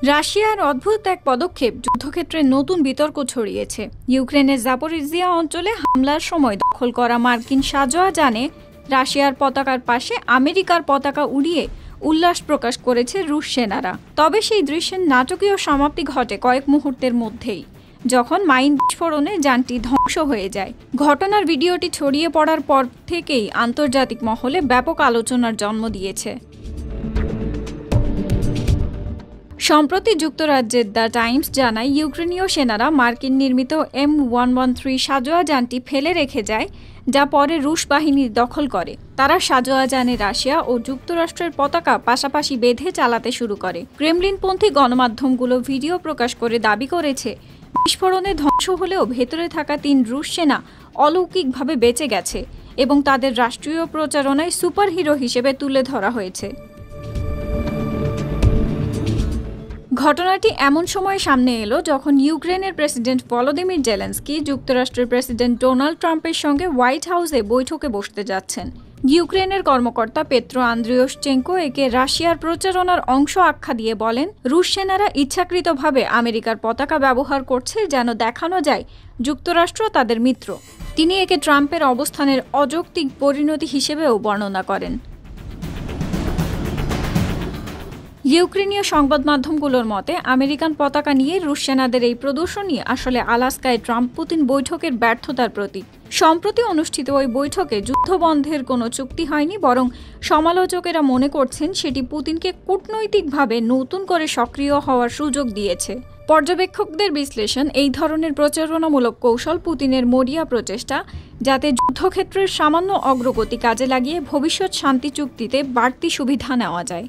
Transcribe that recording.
রাশিয়ার অদ্ভুত এক পদক্ষেপ যুদ্ধক্ষেত্রে নতুন বিতর্ক ছড়িয়েছে। ইউক্রেনের জাপোরিজিয়া অঞ্চলে হামলার সময় দখল করা মার্কিন সাঁজোয়া যানে রাশিয়ার পতাকার পাশে আমেরিকার পতাকা উড়িয়ে উল্লাস প্রকাশ করেছে রুশ সেনারা। তবে সেই দৃশ্যের নাটকীয় সমাপ্তি ঘটে কয়েক মুহূর্তের মধ্যেই, যখন মাইন বিস্ফোরণে যানটি ধ্বংস হয়ে যায়। ঘটনার ভিডিওটি ছড়িয়ে পড়ার পর থেকেই আন্তর্জাতিক মহলে ব্যাপক আলোচনার জন্ম দিয়েছে। সম্প্রতি যুক্তরাজ্যের দ্য টাইমস জানায়, ইউক্রেনীয় সেনারা মার্কিন নির্মিত M113 সাঁজোয়া যানটি ফেলে রেখে যায়, যা পরে রুশ বাহিনী দখল করে। তারা সাঁজোয়া যানে রাশিয়া ও যুক্তরাষ্ট্রের পতাকা পাশাপাশি বেঁধে চালাতে শুরু করে। ক্রেমলিনপন্থী গণমাধ্যমগুলো ভিডিও প্রকাশ করে দাবি করেছে, বিস্ফোরণে ধ্বংস হলেও ভেতরে থাকা 3 রুশ সেনা অলৌকিকভাবে বেঁচে গেছে এবং তাদের রাষ্ট্রীয় প্রচারণায় সুপারহিরো হিসেবে তুলে ধরা হয়েছে। ঘটনাটি এমন সময় সামনে এলো যখন ইউক্রেনের প্রেসিডেন্ট ভলোদিমির জেলেনস্কি যুক্তরাষ্ট্রের প্রেসিডেন্ট ডোনাল্ড ট্রাম্পের সঙ্গে হোয়াইট হাউসে বৈঠকে বসতে যাচ্ছেন। ইউক্রেনের কর্মকর্তা পেত্রো আন্দ্রিয়শচেঙ্কো একে রাশিয়ার প্রচারণার অংশ আখ্যা দিয়ে বলেন, রুশ সেনারা ইচ্ছাকৃতভাবে আমেরিকার পতাকা ব্যবহার করছে যেন দেখানো যায় যুক্তরাষ্ট্র তাদের মিত্র। তিনি একে ট্রাম্পের অবস্থানের অযৌক্তিক পরিণতি হিসেবেও বর্ণনা করেন। ইউক্রেনীয় সংবাদ মাধ্যমগুলোর মতে, আমেরিকান পতাকা নিয়ে রুশ সেনাদের এই প্রদর্শনী আসলে আলাস্কায় ট্রাম্প পুতিন বৈঠকের ব্যর্থতার প্রতীক। সম্প্রতি অনুষ্ঠিত ওই বৈঠকে যুদ্ধবন্ধের কোনো চুক্তি হয়নি, বরং সমালোচকেরা মনে করছেন সেটি পুতিনকে কূটনৈতিকভাবে নতুন করে সক্রিয় হওয়ার সুযোগ দিয়েছে। পর্যবেক্ষকদের বিশ্লেষণ, এই ধরনের প্রচারণামূলক কৌশল পুতিনের মরিয়া প্রচেষ্টা, যাতে যুদ্ধক্ষেত্রের সামান্য অগ্রগতি কাজে লাগিয়ে ভবিষ্যৎ শান্তি চুক্তিতে বাড়তি সুবিধা নেওয়া যায়।